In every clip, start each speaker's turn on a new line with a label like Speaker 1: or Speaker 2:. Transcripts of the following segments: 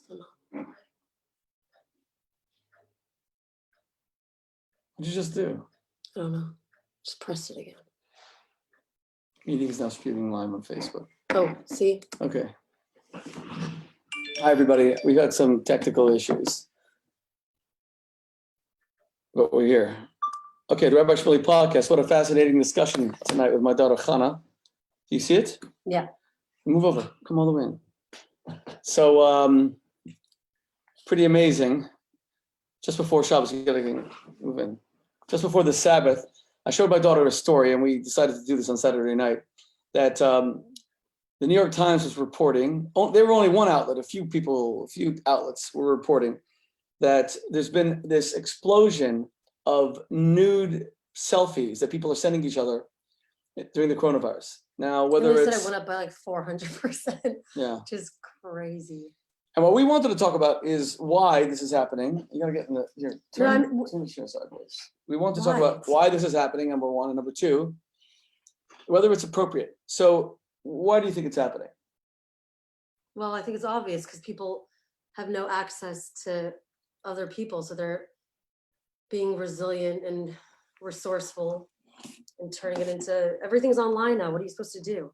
Speaker 1: What'd you just do?
Speaker 2: I don't know. Just press it again.
Speaker 1: Meeting is now streaming live on Facebook.
Speaker 2: Oh, see?
Speaker 1: Okay. Hi, everybody. We've had some technical issues, but we're here. Okay, the Rabbi Shmuley podcast. What a fascinating discussion tonight with my daughter, Chana. Do you see it?
Speaker 2: Yeah.
Speaker 1: Move over. Come all the way in. So, pretty amazing. Just before Shabbos, you gotta move in. Just before the Sabbath, I showed my daughter a story, and we decided to do this on Saturday night, that the New York Times was reporting, there were only one outlet, a few outlets were reporting that there's been this explosion of nude selfies that people are sending each other during the coronavirus. Now, whether
Speaker 2: they
Speaker 1: it's...
Speaker 2: said it went up by like 400%,
Speaker 1: yeah,
Speaker 2: which is crazy.
Speaker 1: And what we wanted to talk about is why this is happening. You gotta get in the, here, turn the chair sideways. We want to talk about why this is happening, number one, and number two, whether it's appropriate. So why do you think it's happening?
Speaker 2: Well, I think it's obvious because people have no access to other people. So they're being resilient and resourceful and turning it into, everything's online now. What are you supposed to do?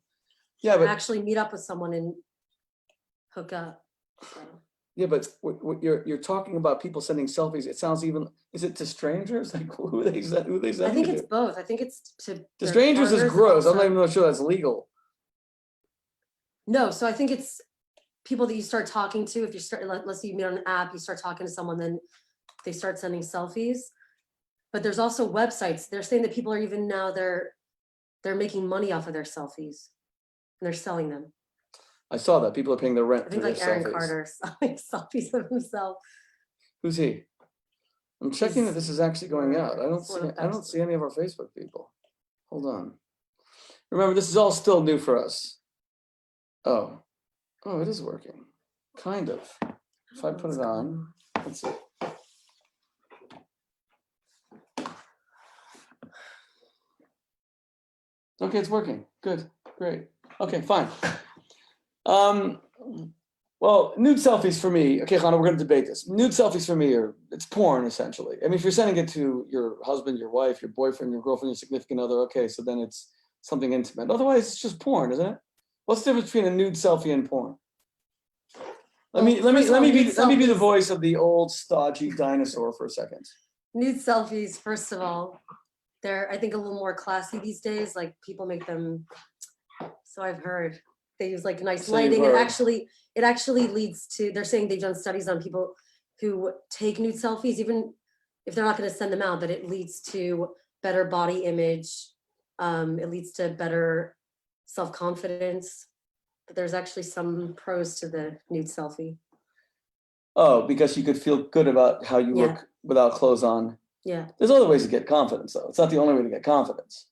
Speaker 1: Yeah, but
Speaker 2: actually meet up with someone and hook up. So.
Speaker 1: Yeah, but what you're talking about people sending selfies. It sounds even, is it to strangers? Like who they sending?
Speaker 2: I think it's both. I think it's to
Speaker 1: strangers is gross. I'm not even sure that's legal.
Speaker 2: No, so I think it's people that you start talking to. If you start, let's say you meet on an app, you start talking to someone, then they start sending selfies. But there's also websites. They're saying that people are even now they're making money off of their selfies, and they're selling them.
Speaker 1: I saw that people are paying their rent.
Speaker 2: I think like Aaron Carter selling selfies of himself.
Speaker 1: Who's he? I'm checking that this is actually going out. I don't see any of our Facebook people. Hold on. Remember, this is all still new for us. Oh, it is working. Kind of. If I put it on, let's see. Okay, it's working. Good, great. Okay, fine. Well, nude selfies for me. Okay, Chana, we're going to debate this. Nude selfies for me it's porn essentially. I mean, if you're sending it to your husband, your wife, your boyfriend, your girlfriend, your significant other, okay, so then it's something intimate. Otherwise, it's just porn, isn't it? What's the difference between a nude selfie and porn? Let me be the voice of the old stodgy dinosaur for a second.
Speaker 2: Nude selfies, first of all, they're I think a little more classy these days. Like people make them. So I've heard they use like nice lighting. It actually leads to. They're saying they've done studies on people who take nude selfies, even if they're not going to send them out. That it leads to better body image. It leads to better self-confidence. But there's actually some pros to the nude selfie.
Speaker 1: Oh, because you could feel good about how you look without clothes on.
Speaker 2: Yeah.
Speaker 1: There's other ways to get confidence, though. It's not the only way to get confidence.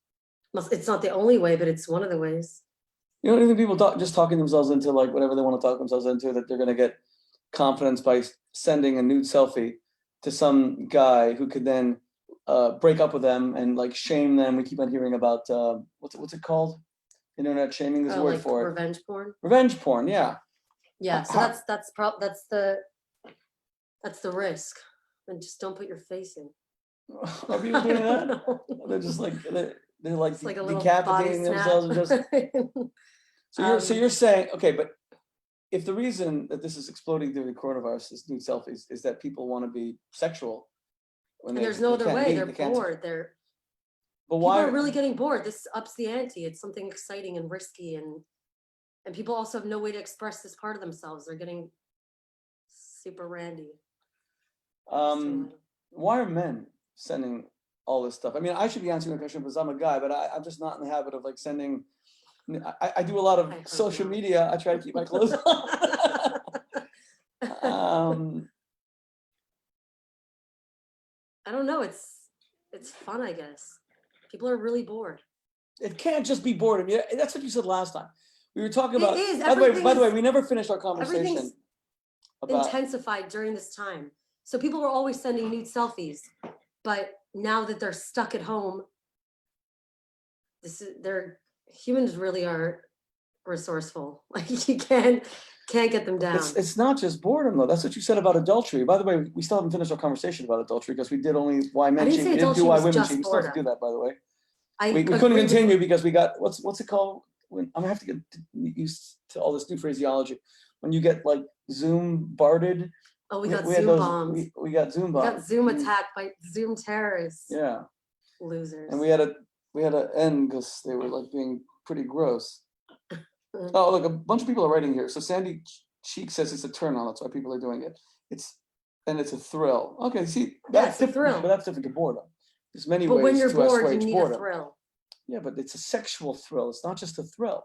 Speaker 2: It's not the only way, but it's one of the ways.
Speaker 1: You know, even people just talking themselves into like whatever they want to talk themselves into, that they're going to get confidence by sending a nude selfie to some guy who could then break up with them and like shame them. We keep on hearing about what's it called? Internet shaming. There's a word for it.
Speaker 2: Revenge porn.
Speaker 1: Revenge porn, yeah.
Speaker 2: Yeah, so that's the risk. And just don't put your face in.
Speaker 1: Are people doing that? No. They're just like they're like decapitating themselves. Just so you're saying, okay, but if the reason that this is exploding during the coronavirus, this nude selfies, is that people want to be sexual,
Speaker 2: and there's no other way. They're bored. But why? People are really getting bored. This ups the ante. It's something exciting and risky, and people also have no way to express this part of themselves. They're getting super randy.
Speaker 1: Why are men sending all this stuff? I mean, I should be answering the question because I'm a guy, but I'm just not in the habit of like sending. I do a lot of social media. I try to keep my clothes on.
Speaker 2: I don't know. It's fun, I guess. People are really bored.
Speaker 1: It can't just be boredom. Yeah, that's what you said last time. We were talking about.
Speaker 2: It is.
Speaker 1: By the way, we never finished our conversation.
Speaker 2: Intensified during this time. So people were always sending nude selfies, but now that they're stuck at home, humans really are resourceful. Like you can't Can't get them down.
Speaker 1: It's not just boredom though. That's what you said about adultery. By the way, we still haven't finished our conversation about adultery because we did only why men cheat.
Speaker 2: say
Speaker 1: We didn't do
Speaker 2: adultery
Speaker 1: why
Speaker 2: was
Speaker 1: women
Speaker 2: just
Speaker 1: cheat. We still have to do
Speaker 2: boredom.
Speaker 1: that, by the way.
Speaker 2: I
Speaker 1: We couldn't
Speaker 2: agree with
Speaker 1: continue
Speaker 2: you.
Speaker 1: because we got what's it called? When I'm gonna have to get used to all this new phraseology. When you get like Zoom barded.
Speaker 2: Oh, we got
Speaker 1: had
Speaker 2: Zoom
Speaker 1: those-
Speaker 2: bombed.
Speaker 1: We got Zoom
Speaker 2: We
Speaker 1: bombed.
Speaker 2: got Zoom attacked by Zoom terrorists.
Speaker 1: Yeah.
Speaker 2: Losers.
Speaker 1: And we had to end because they were like being pretty gross. Oh, look, a bunch of people are writing here. So Sandy Cheek says it's a turn on. That's why people are doing it. It's a thrill. Okay, see, that's
Speaker 2: it's a
Speaker 1: different.
Speaker 2: thrill.
Speaker 1: But that's different to boredom. There's many
Speaker 2: But
Speaker 1: ways
Speaker 2: when you're
Speaker 1: to
Speaker 2: bored, you
Speaker 1: assuage
Speaker 2: need
Speaker 1: boredom.
Speaker 2: a thrill.
Speaker 1: Yeah, but it's a sexual thrill. It's not just a thrill.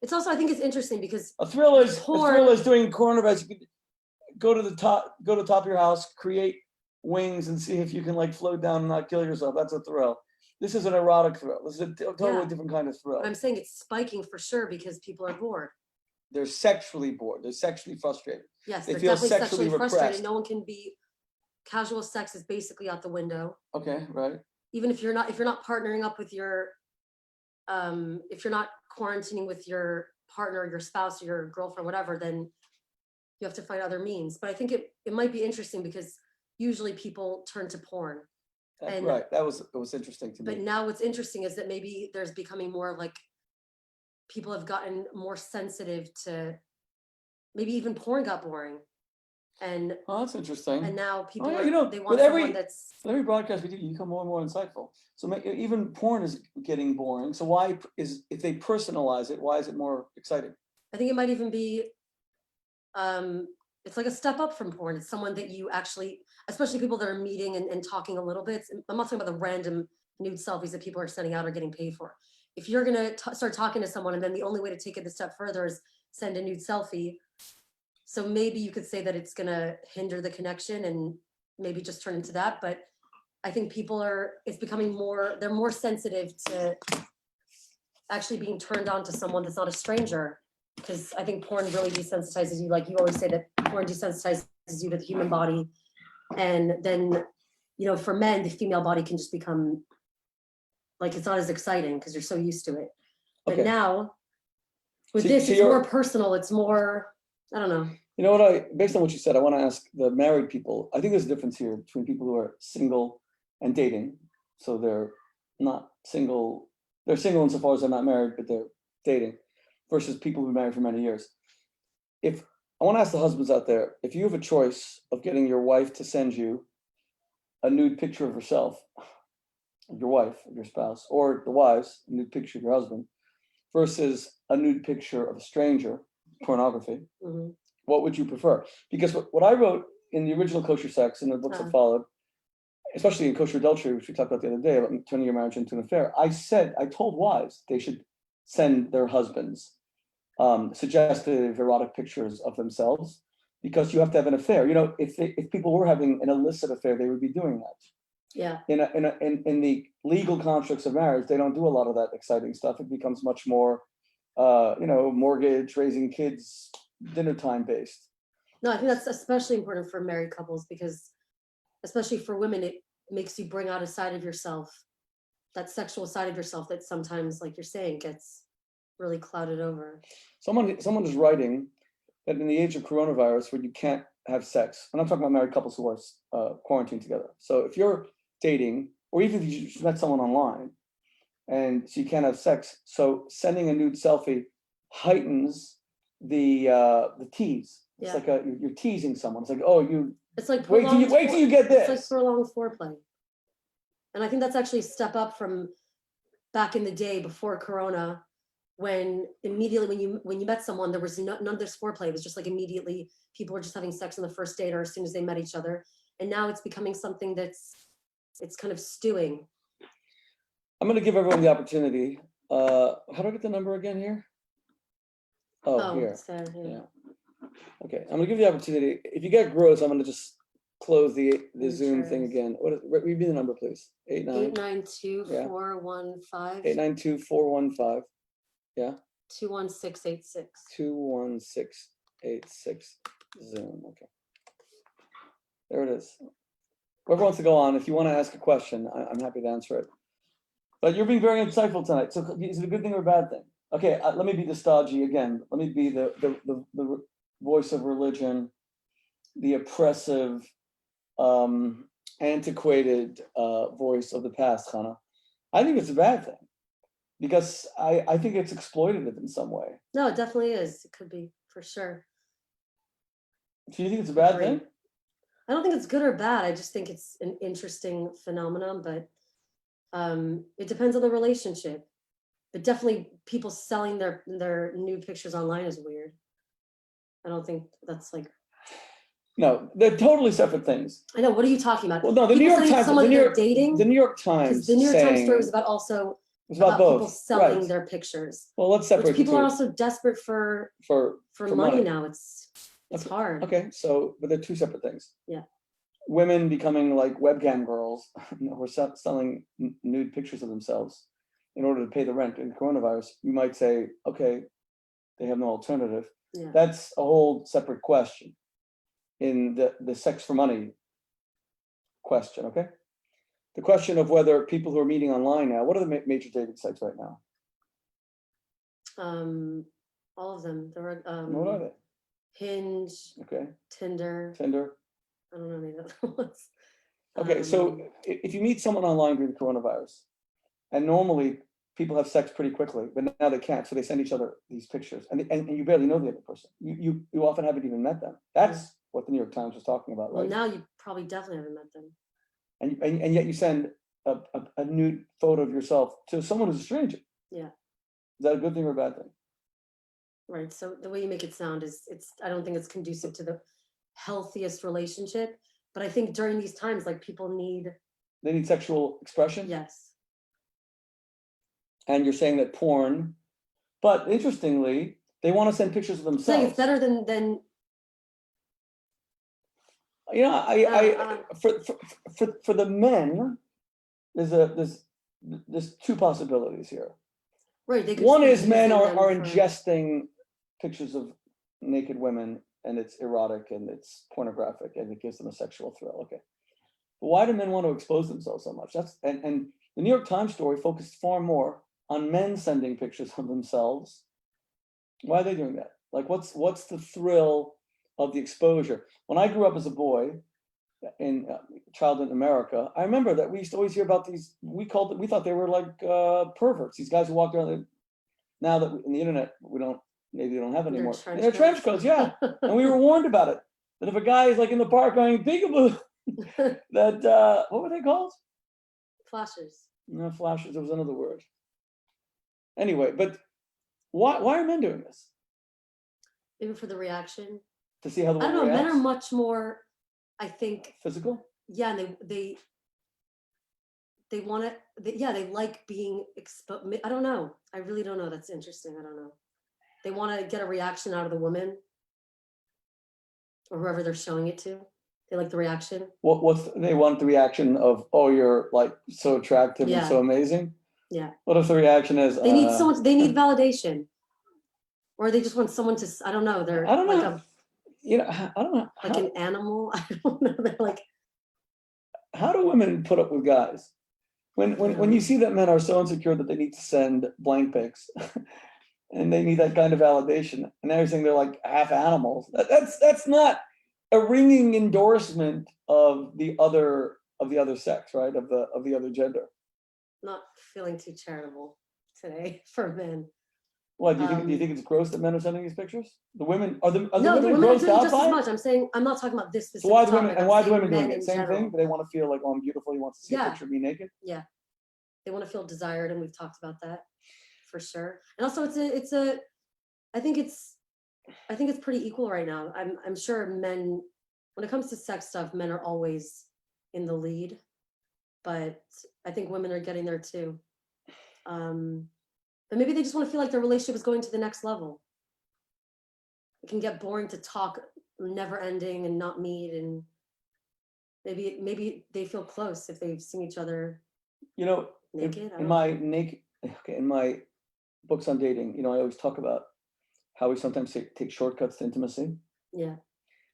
Speaker 2: It's also, I think it's interesting because
Speaker 1: A thrill is
Speaker 2: porn-
Speaker 1: doing coronavirus. You could go to the top of your house, create wings, and see if you can like float down and not kill yourself. That's a thrill. This is an erotic thrill. This is a totally different kind of thrill.
Speaker 2: But I'm saying it's spiking for sure because people are bored.
Speaker 1: They're sexually bored. They're sexually frustrated.
Speaker 2: Yes,
Speaker 1: They
Speaker 2: they're
Speaker 1: feel
Speaker 2: definitely
Speaker 1: sexually
Speaker 2: sexually frustrated.
Speaker 1: repressed.
Speaker 2: No one can be. Casual sex is basically out the window.
Speaker 1: Okay, right.
Speaker 2: Even if you're not partnering up with your, if you're not quarantining with your partner, your spouse, or your girlfriend, whatever, then you have to find other means. But I think it might be interesting because usually people turn to porn. And-
Speaker 1: Right. It was interesting to me.
Speaker 2: But now what's interesting is that maybe there's becoming more like people have gotten more sensitive to maybe even porn got boring. And
Speaker 1: Oh, that's interesting.
Speaker 2: and now people
Speaker 1: yeah,
Speaker 2: are, they want
Speaker 1: with
Speaker 2: someone that's
Speaker 1: With every broadcast we do, you become more and more insightful. So even porn is getting boring. So why if they personalize it, why is it more exciting?
Speaker 2: I think it might even be it's like a step up from porn. It's someone that you actually, especially people that are meeting and talking a little bit. I'm not talking about the random nude selfies that people are sending out or getting paid for. If you're gonna start talking to someone and then the only way to take it a step further is send a nude selfie, so maybe you could say that it's gonna hinder the connection and maybe just turn into that. But I think it's becoming they're more sensitive to actually being turned on to someone that's not a stranger. Because I think porn really desensitizes you. Like you always say that porn desensitizes you to the human body. And then, for men, the female body can just become like, it's not as exciting because you're so used to it. But
Speaker 1: Okay.
Speaker 2: now with
Speaker 1: So-
Speaker 2: this,
Speaker 1: so
Speaker 2: it's more personal. It's more, I don't know.
Speaker 1: You know what? Based on what you said, I want to ask the married people. I think there's a difference here between people who are single and dating. So they're not single. They're single insofar as they're not married, but they're dating, versus people who've been married for many years. If I want to ask the husbands out there, if you have a choice of getting your wife to send you a nude picture of herself, of your wife, of your spouse, or the wives, a nude picture of your husband, versus a nude picture of a stranger, pornography,
Speaker 2: Mhm.
Speaker 1: what would you prefer? Because what I wrote in the original Kosher Sex and the books that followed, especially in Kosher Adultery, which we talked about the other day, about turning your marriage into an affair, I told wives they should send their husbands suggestive erotic pictures of themselves, because you have to have an affair. If people were having an illicit affair, they would be doing that.
Speaker 2: Yeah.
Speaker 1: In the legal constructs of marriage, they don't do a lot of that exciting stuff. It becomes much more, mortgage, raising kids, dinner time based.
Speaker 2: No, I think that's especially important for married couples because, especially for women, it makes you bring out a side of yourself, that sexual side of yourself that sometimes, like you're saying, gets really clouded over.
Speaker 1: Someone is writing that in the age of coronavirus, where you can't have sex, and I'm talking about married couples who are quarantined together. So if you're dating, or even if you just met someone online, and so you can't have sex, so sending a nude selfie heightens the tease. It's like you're teasing someone. It's like, oh,
Speaker 2: it's like
Speaker 1: wait till you get this.
Speaker 2: It's like prolonged foreplay. And I think that's actually a step up from back in the day before Corona, when immediately when you met someone, there was none of this foreplay. It was just like immediately people were just having sex on the first date or as soon as they met each other. And now it's becoming something it's kind of stewing.
Speaker 1: I'm going to give everyone the opportunity. How do I get the number again here? Oh, here.
Speaker 2: It's there, yeah.
Speaker 1: Okay, I'm gonna give you the opportunity. If you get gross, I'm gonna just close the Zoom thing
Speaker 2: Cheers.
Speaker 1: again. Read me the number, please.
Speaker 2: 892-415.
Speaker 1: 892-415. Yeah.
Speaker 2: 21686.
Speaker 1: 21686. Zoom. Okay. There it is. Whoever wants to go on, if you want to ask a question, I'm happy to answer it. But you're being very insightful tonight. So is it a good thing or a bad thing? Okay, let me be the stodgy again. Let me be the voice of religion, the oppressive, antiquated voice of the past, Hannah. I think it's a bad thing because I think it's exploitative in some way.
Speaker 2: No, it definitely is. It could be, for sure.
Speaker 1: Do you think it's a bad
Speaker 2: Agree.
Speaker 1: thing?
Speaker 2: I don't think it's good or bad. I just think it's an interesting phenomenon, but it depends on the relationship. But definitely people selling their nude pictures online is weird. I don't think that's like,
Speaker 1: No, they're totally separate things.
Speaker 2: I know, what are you talking about?
Speaker 1: Well, no, the New
Speaker 2: People
Speaker 1: York
Speaker 2: sending
Speaker 1: Times,
Speaker 2: someone
Speaker 1: the New
Speaker 2: they're
Speaker 1: York,
Speaker 2: dating,
Speaker 1: the New York
Speaker 2: because
Speaker 1: Times
Speaker 2: the New York Times story was
Speaker 1: saying
Speaker 2: about also
Speaker 1: it's about
Speaker 2: people
Speaker 1: both.
Speaker 2: selling
Speaker 1: Right.
Speaker 2: their pictures,
Speaker 1: Well, let's separate
Speaker 2: which people
Speaker 1: the
Speaker 2: are
Speaker 1: two
Speaker 2: also desperate for
Speaker 1: for
Speaker 2: money now. It's hard.
Speaker 1: Okay, so but they're two separate things.
Speaker 2: Yeah.
Speaker 1: Women becoming like webcam girls who are selling nude pictures of themselves in order to pay the rent in coronavirus. You might say, okay, they have no alternative.
Speaker 2: Yeah.
Speaker 1: That's a whole separate question in the sex for money question, okay? The question of whether people who are meeting online now, what are the major dating sites right now?
Speaker 2: All of them. There were
Speaker 1: What are they?
Speaker 2: Hinge,
Speaker 1: Okay,
Speaker 2: Tinder.
Speaker 1: Tinder.
Speaker 2: I don't know any of the ones.
Speaker 1: Okay, so if you meet someone online during the coronavirus, and normally people have sex pretty quickly, but now they can't, so they send each other these pictures, and you barely know the other person. You often haven't even met them. That's what the New York Times was talking about,
Speaker 2: Well,
Speaker 1: right?
Speaker 2: now you probably definitely haven't met them.
Speaker 1: And yet you send a nude photo of yourself to someone who's a stranger.
Speaker 2: Yeah.
Speaker 1: Is that a good thing or a bad thing?
Speaker 2: Right. So the way you make it sound is I don't think it's conducive to the healthiest relationship. But I think during these times, like people need.
Speaker 1: They need sexual expression.
Speaker 2: Yes.
Speaker 1: And you're saying that porn, but interestingly, they want to send pictures of themselves.
Speaker 2: Saying it's better than.
Speaker 1: You know, for the men, there's two possibilities here.
Speaker 2: Right. They could
Speaker 1: One
Speaker 2: be
Speaker 1: is men
Speaker 2: using
Speaker 1: are
Speaker 2: them for-
Speaker 1: ingesting pictures of naked women, and it's erotic and it's pornographic and it gives them a sexual thrill. Okay, but why do men want to expose themselves so much? And the New York Times story focused far more on men sending pictures of themselves. Why are they doing that? Like, what's the thrill of the exposure? When I grew up as a boy in childhood in America, I remember that we used to always hear about these. We thought they were like perverts. These guys who walked around. Now that in the internet maybe they don't have anymore. And they're trench coats, yeah. And we were warned about it. That if a guy is like in the park going peekaboo, that what were they called?
Speaker 2: Flashes.
Speaker 1: No, flashes. There was another word. Anyway, but why are men doing this?
Speaker 2: Maybe for the reaction.
Speaker 1: To see how the
Speaker 2: I don't
Speaker 1: woman
Speaker 2: know. Men are
Speaker 1: reacts?
Speaker 2: much more, I think.
Speaker 1: Physical?
Speaker 2: Yeah, and they want to. They like being exposed. I don't know. I really don't know. That's interesting. I don't know. They want to get a reaction out of the woman or whoever they're showing it to. They like the reaction.
Speaker 1: They want the reaction of, oh, you're like so attractive and so amazing?
Speaker 2: Yeah.
Speaker 1: What if the reaction is
Speaker 2: they need someone, they need validation. Or they just want someone to, I don't know, they're
Speaker 1: I don't
Speaker 2: like
Speaker 1: know. I don't know.
Speaker 2: like an animal. I don't know. They're like,
Speaker 1: how do women put up with guys? When you see that men are so insecure that they need to send blank pics and they need that kind of validation, and everything, they're like half animals. That's not a ringing endorsement of the other sex, right? Of the other gender.
Speaker 2: not feeling too charitable today for men.
Speaker 1: What do you think it's gross that men are sending these pictures? The women are the
Speaker 2: No, the
Speaker 1: women
Speaker 2: women are
Speaker 1: grossed
Speaker 2: doing
Speaker 1: out
Speaker 2: just
Speaker 1: by
Speaker 2: as
Speaker 1: it?
Speaker 2: much. I'm saying, I'm not talking about this
Speaker 1: So
Speaker 2: specific
Speaker 1: why the
Speaker 2: topic.
Speaker 1: women and
Speaker 2: I'm
Speaker 1: why are the
Speaker 2: saying
Speaker 1: women doing
Speaker 2: men
Speaker 1: it?
Speaker 2: in
Speaker 1: Same
Speaker 2: general.
Speaker 1: thing. Do they want to feel like, oh, I'm beautiful? He wants to see a
Speaker 2: Yeah.
Speaker 1: picture of me naked.
Speaker 2: Yeah, they want to feel desired, and we've talked about that for sure. And also, it's a. I think it's pretty equal right now. I'm sure men, when it comes to sex stuff, men are always in the lead, but I think women are getting there too. But maybe they just want to feel like their relationship is going to the next level. It can get boring to talk, never ending, and not meet, and maybe they feel close if they've seen each other.
Speaker 1: You know,
Speaker 2: naked.
Speaker 1: in my books on dating, I always talk about how we sometimes take shortcuts to intimacy.
Speaker 2: Yeah.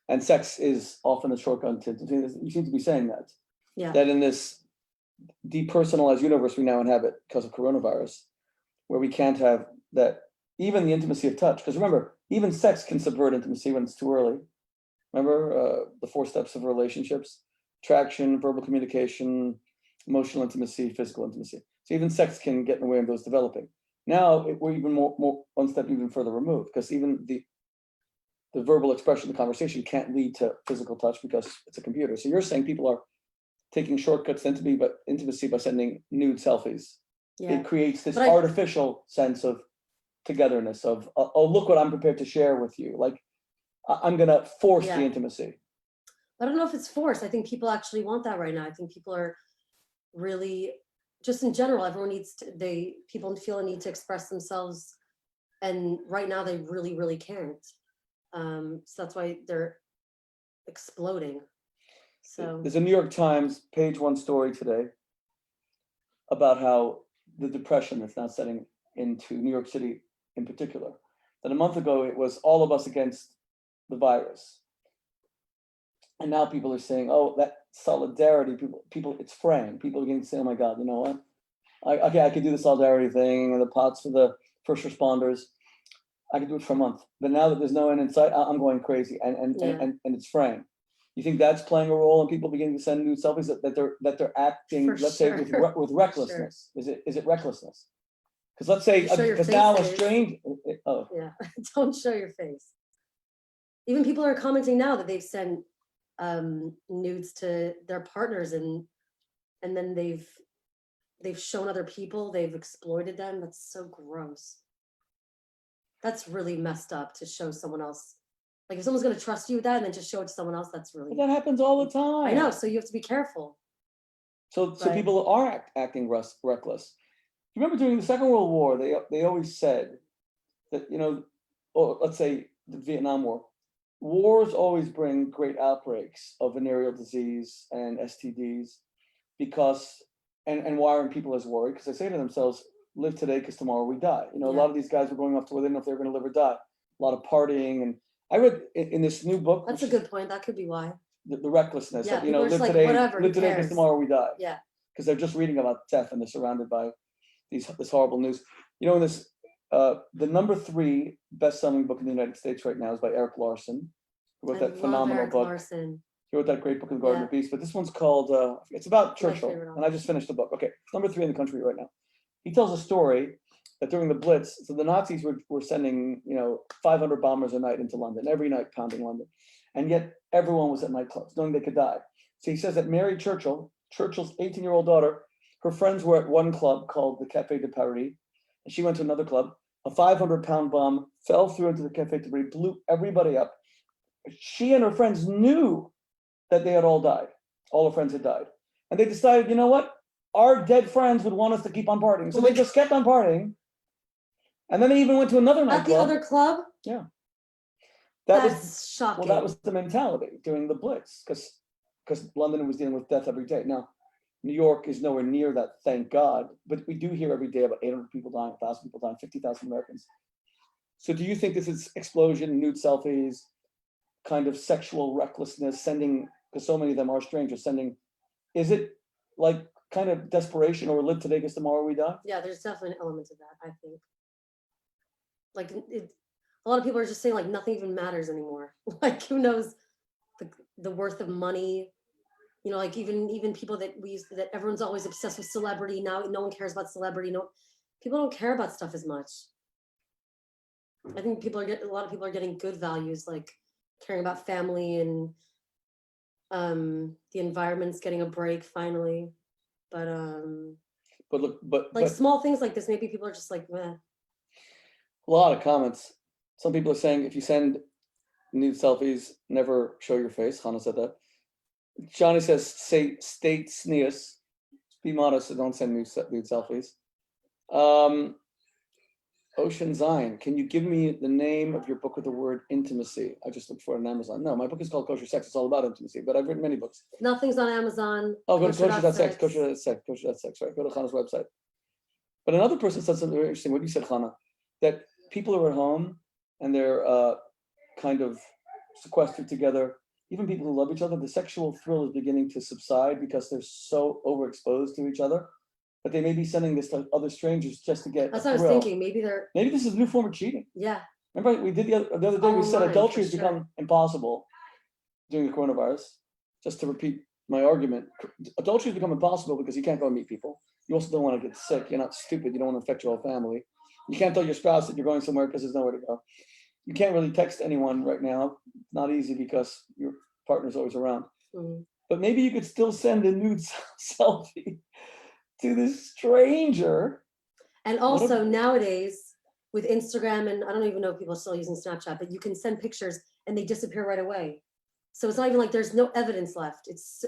Speaker 1: And sex is often a shortcut to intimacy. You seem to be saying that.
Speaker 2: Yeah.
Speaker 1: That in this depersonalized universe we now inhabit because of coronavirus, where we can't have that even the intimacy of touch. Because remember, even sex can subvert intimacy when it's too early. Remember the 4 steps of relationships: attraction, verbal communication, emotional intimacy, physical intimacy. So even sex can get in the way of those developing. Now we're even more one step even further removed, because even the verbal expression, the conversation can't lead to physical touch because it's a computer. So you're saying people are taking shortcuts to intimacy by sending nude selfies.
Speaker 2: Yeah.
Speaker 1: It creates this artificial sense of togetherness of, oh, look what I'm prepared to share with you. Like, I'm going to force the intimacy.
Speaker 2: I don't know if it's forced. I think people actually want that right now. I think people are really, just in general, everyone needs to, people feel a need to express themselves. And right now they really, really can't. So that's why they're exploding. So
Speaker 1: there's a New York Times page 1 story today about how the depression that's now setting into New York City in particular, that a month ago it was all of us against the virus. And now people are saying, oh, that solidarity, people, it's fraying. People are getting to say, oh my God, you know what? I could do the solidarity thing and the pots for the first responders. I could do it for a month. But now that there's no end in sight, I'm going crazy, and it's fraying. You think that's playing a role in people beginning to send nude selfies, that they're acting, let's say, with recklessness? Is it recklessness? Because let's say, because now a strange,
Speaker 2: yeah, don't show your face. Even people are commenting now that they've sent nudes to their partners, and then they've shown other people, they've exploited them. That's so gross. That's really messed up to show someone else. Like, if someone's going to trust you with that and then just show it to someone else, that's really.
Speaker 1: But that happens all the time.
Speaker 2: I know, so you have to be careful.
Speaker 1: So people are acting reckless. Remember during the Second World War, they always said that, you know, or let's say the Vietnam War, wars always bring great outbreaks of venereal disease and STDs, because, and why aren't people as worried? Because they say to themselves, live today because tomorrow we die. You know, a lot of these guys were going off to where they didn't know if they were going to live or die. A lot of partying. And I read in this new book.
Speaker 2: That's a good point. That could be why.
Speaker 1: The recklessness.
Speaker 2: Yeah,
Speaker 1: that, you know, live
Speaker 2: like,
Speaker 1: today,
Speaker 2: whatever,
Speaker 1: live today because tomorrow we die.
Speaker 2: Yeah.
Speaker 1: Because they're just reading about death and they're surrounded by this horrible news. You know, in this, the number 3 best-selling book in the United States right now is by Eric Larson, who wrote that phenomenal book.
Speaker 2: Larson.
Speaker 1: He wrote that great book, The Garden of Beasts. But this one's called, it's about Churchill. And I just finished the book. Okay, number 3 in the country right now. He tells a story that during the Blitz, so the Nazis were sending, you know, 500 bombers a night into London, every night pounding London. And yet everyone was at nightclubs, knowing they could die. So he says that Mary Churchill, Churchill's 18-year-old daughter, her friends were at one club called the Café de Paris, and she went to another club. A 500-pound bomb fell through into the Café de Paris, blew everybody up. She and her friends knew that they had all died. All her friends had died. And they decided, you know what? Our dead friends would want us to keep on partying. So they just kept on partying. And then they even went to another nightclub.
Speaker 2: At the other club?
Speaker 1: Yeah.
Speaker 2: That's shocking.
Speaker 1: Well, that was the mentality during the Blitz, because London was dealing with death every day. Now, New York is nowhere near that, thank God. But we do hear every day about 800 people dying, 1,000 people dying, 50,000 Americans. So do you think this is explosion, nude selfies, kind of sexual recklessness, sending, because so many of them are strangers, sending, is it like kind of desperation, or live today because tomorrow we die?
Speaker 2: Yeah, there's definitely an element of that, I think. Like, a lot of people are just saying, like, nothing even matters anymore. Like, who knows the worth of money? You know, like, even people that that everyone's always obsessed with celebrity. Now no one cares about celebrity. No, people don't care about stuff as much. I think a lot of people are getting good values, like caring about family, and the environment's getting a break finally. But
Speaker 1: look,
Speaker 2: like small things like this, maybe people are just like, meh.
Speaker 1: A lot of comments. Some people are saying if you send nude selfies, never show your face. Hannah said that. Johnny says, stay sneers. Be modest, so don't send nude selfies. Ocean Zion, can you give me the name of your book with the word intimacy? I just looked for it on Amazon. No, my book is called Kosher Sex. It's all about intimacy, but I've written many books.
Speaker 2: Nothing's on Amazon.
Speaker 1: Oh, go to kosher.sex, kosher.sex, right? Go to Hannah's website. But another person said something very interesting. What you said, Hannah, that people are at home and they're kind of sequestered together. Even people who love each other, the sexual thrill is beginning to subside because they're so overexposed to each other. but they may be sending this to other strangers just to get
Speaker 2: That's
Speaker 1: a
Speaker 2: what I was
Speaker 1: thrill.
Speaker 2: thinking. Maybe they're,
Speaker 1: Maybe this is a new form of cheating.
Speaker 2: yeah.
Speaker 1: Remember, we did the other day, we said
Speaker 2: Online,
Speaker 1: adultery has
Speaker 2: for
Speaker 1: become impossible during the coronavirus. Just to repeat my argument, adultery has become impossible because you can't go and meet people. You also don't want to get sick. You're not stupid. You don't want to infect your whole family. You can't tell your spouse that you're going somewhere because there's nowhere to go. You can't really text anyone right now. Not easy because your partner's always around.
Speaker 2: Mhm.
Speaker 1: But maybe you could still send a nude selfie to this stranger.
Speaker 2: And also nowadays with Instagram, and I don't even know if people are still using Snapchat, but you can send pictures and they disappear right away. So it's not even like there's no evidence left. It's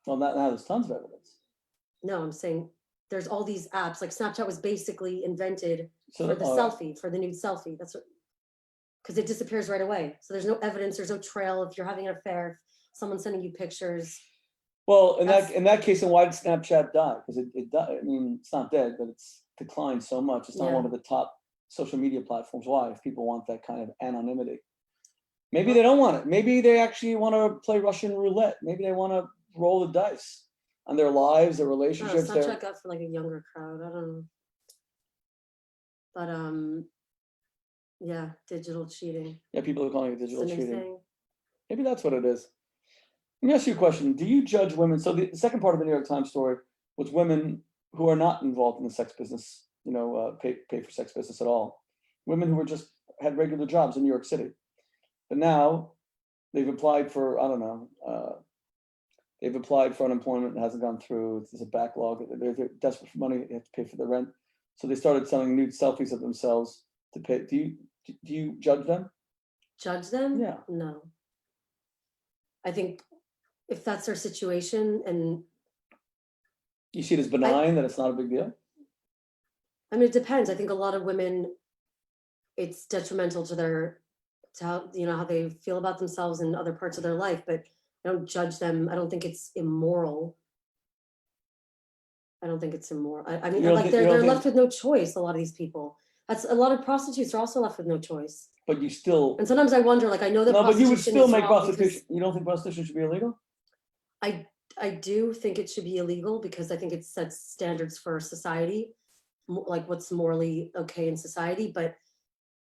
Speaker 1: Well, now there's tons of evidence.
Speaker 2: no, I'm saying there's all these apps. Like Snapchat was basically invented
Speaker 1: So,
Speaker 2: for the selfie, for the nude selfie. That's what, because it disappears right away. So there's no evidence, there's no trail. If you're having an affair, if someone's sending you pictures.
Speaker 1: well, in that case, then why did Snapchat die? Because it died. I mean, it's not dead, but it's declined so much. It's not
Speaker 2: Yeah.
Speaker 1: one of the top social media platforms. Why? If people want that kind of anonymity. Maybe they don't want it. Maybe they actually want to play Russian roulette. Maybe they want to roll the dice on their lives, their
Speaker 2: I don't know,
Speaker 1: relationships. Their,
Speaker 2: Snapchat got for like a younger crowd. I don't know. But yeah, digital cheating.
Speaker 1: yeah, people are calling it
Speaker 2: It's
Speaker 1: digital
Speaker 2: a new
Speaker 1: cheating.
Speaker 2: thing.
Speaker 1: Maybe that's what it is. Let me ask you a question. Do you judge women? So the second part of the New York Times story was women who are not involved in the sex business, pay for sex business at all. Women who were just had regular jobs in New York City. But now they've applied for, I don't know, they've applied for unemployment and hasn't gone through. There's a backlog. They're desperate for money. They have to pay for the rent. So they started selling nude selfies of themselves to pay. Do you judge them?
Speaker 2: Judge them?
Speaker 1: Yeah.
Speaker 2: No. I think if that's their situation, and
Speaker 1: You see it as benign, that it's not a big deal?
Speaker 2: I mean, it depends. I think a lot of women, it's detrimental to how, how they feel about themselves in other parts of their life, but I don't judge them. I don't think it's immoral. I don't think it's immoral. I mean,
Speaker 1: You don't
Speaker 2: like
Speaker 1: think- you
Speaker 2: they're
Speaker 1: don't
Speaker 2: left
Speaker 1: think-
Speaker 2: with no choice. A lot of these people. That's a lot of prostitutes are also left with no choice.
Speaker 1: But you still,
Speaker 2: And sometimes I wonder, like I know that
Speaker 1: no, but you would
Speaker 2: prostitution
Speaker 1: still
Speaker 2: is
Speaker 1: make
Speaker 2: wrong because
Speaker 1: prostitution. You don't think prostitution should be illegal?
Speaker 2: I do think it should be illegal because I think it sets standards for society, like what's morally okay in society. But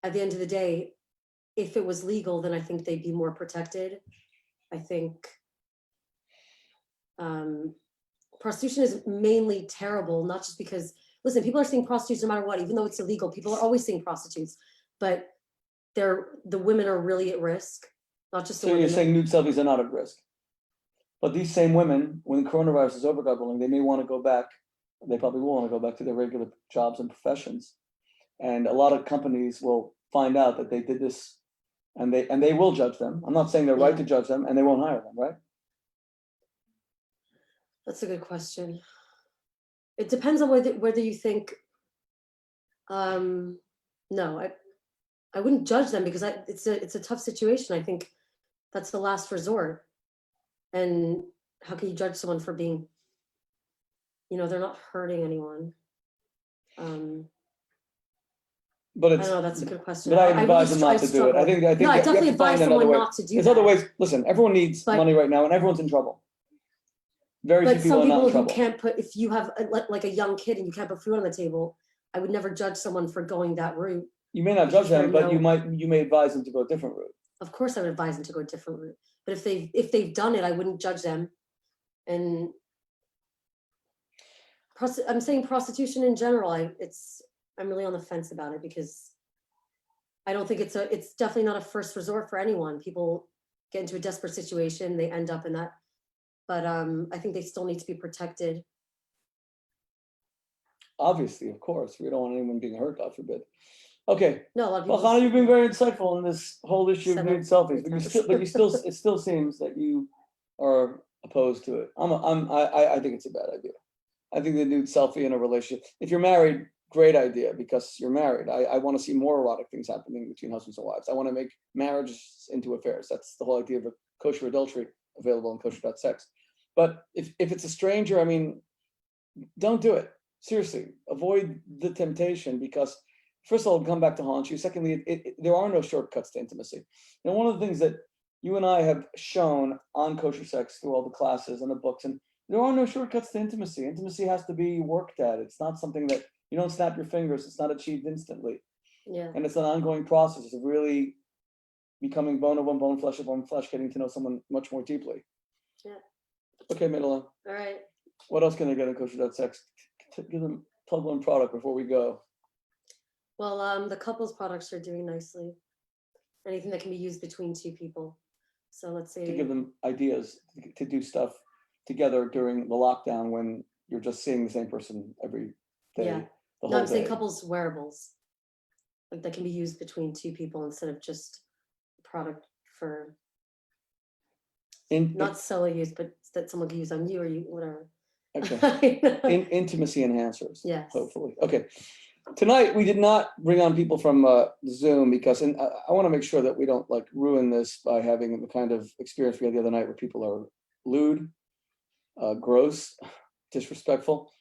Speaker 2: at the end of the day, if it was legal, then I think they'd be more protected. I think prostitution is mainly terrible, not just because, listen, people are seeing prostitutes no matter what, even though it's illegal. People are always seeing prostitutes, but the women are really at risk, not just the
Speaker 1: So you're
Speaker 2: women.
Speaker 1: saying nude selfies are not at risk? But these same women, when coronavirus is over, God willing, they may want to go back. They probably will want to go back to their regular jobs and professions. And a lot of companies will find out that they did this, and they will judge them. I'm not saying they're right
Speaker 2: Yeah.
Speaker 1: to judge them, and they won't hire them, right?
Speaker 2: That's a good question. It depends on whether you think. No, I wouldn't judge them because it's a tough situation. I think that's the last resort. And how can you judge someone for being, they're not hurting anyone.
Speaker 1: But
Speaker 2: I
Speaker 1: it's.
Speaker 2: don't know. That's a good question.
Speaker 1: But I would
Speaker 2: really
Speaker 1: advise them not to do it.
Speaker 2: struggle.
Speaker 1: I think
Speaker 2: No, I
Speaker 1: you have
Speaker 2: definitely
Speaker 1: to find
Speaker 2: advise
Speaker 1: another
Speaker 2: someone
Speaker 1: way.
Speaker 2: not to do
Speaker 1: There's
Speaker 2: that.
Speaker 1: other ways. Listen, everyone needs
Speaker 2: But-
Speaker 1: money right now, and everyone's in trouble. Very few
Speaker 2: But
Speaker 1: people
Speaker 2: some
Speaker 1: are not
Speaker 2: people
Speaker 1: in
Speaker 2: who
Speaker 1: trouble.
Speaker 2: can't put, if you have like a young kid and you can't put food on the table, I would never judge someone for going that route.
Speaker 1: You may not judge
Speaker 2: There
Speaker 1: them,
Speaker 2: are
Speaker 1: but
Speaker 2: no-
Speaker 1: you may advise them to go a different route.
Speaker 2: Of course, I would advise them to go a different route. But if they've done it, I wouldn't judge them. And I'm saying prostitution in general. I'm really on the fence about it because I don't think it's definitely not a first resort for anyone. People get into a desperate situation, they end up in that. But I think they still need to be protected.
Speaker 1: Obviously, of course, we don't want anyone getting hurt, God forbid. Okay.
Speaker 2: No, a lot of
Speaker 1: Well,
Speaker 2: people.
Speaker 1: Hannah, you've been very insightful in this whole issue of
Speaker 2: Said
Speaker 1: nude
Speaker 2: that
Speaker 1: selfies,
Speaker 2: three
Speaker 1: but it still seems that you are opposed to it. I think it's a bad idea. I think the nude selfie in a relationship, if you're married, great idea because you're married. I want to see more erotic things happening between husbands and wives. I want to make marriages into affairs. That's the whole idea of a kosher adultery available in kosher.sex. But if it's a stranger, I mean, don't do it. Seriously, avoid the temptation because first of all, it'll come back to haunt you. Secondly, there are no shortcuts to intimacy. And one of the things that you and I have shown on kosher sex through all the classes and the books, and There are no shortcuts to intimacy. Intimacy has to be worked at. It's not something that you don't snap your fingers. It's not achieved instantly.
Speaker 2: Yeah.
Speaker 1: And it's an ongoing process of really becoming bone of bone, flesh of flesh, getting to know someone much more deeply.
Speaker 2: Yeah.
Speaker 1: Okay, Midela.
Speaker 2: All right.
Speaker 1: What else can I get in kosher.sex? Give them plug one product before we go.
Speaker 2: Well, the couples products are doing nicely. Anything that can be used between two people. So let's
Speaker 1: To
Speaker 2: say,
Speaker 1: give them ideas to do stuff together during the lockdown when you're just seeing the same person every day.
Speaker 2: Yeah.
Speaker 1: The
Speaker 2: no,
Speaker 1: whole
Speaker 2: I'm saying
Speaker 1: day.
Speaker 2: couples wearables. Like that can be used between two people instead of just a product for not solo use, but that someone can use on you or you, whatever.
Speaker 1: Okay. Intimacy enhancers.
Speaker 2: Yes.
Speaker 1: Hopefully. Okay. Tonight we did not bring on people from Zoom because, and I want to make sure that we don't like ruin this by having the kind of experience we had the other night where people are lewd, gross, disrespectful.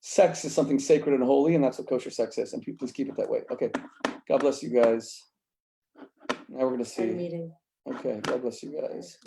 Speaker 1: Sex is something sacred and holy, and that's what kosher sex is. And please keep it that way. Okay. God bless you guys. Now we're going to see.
Speaker 2: Meeting.
Speaker 1: Okay. God bless you guys.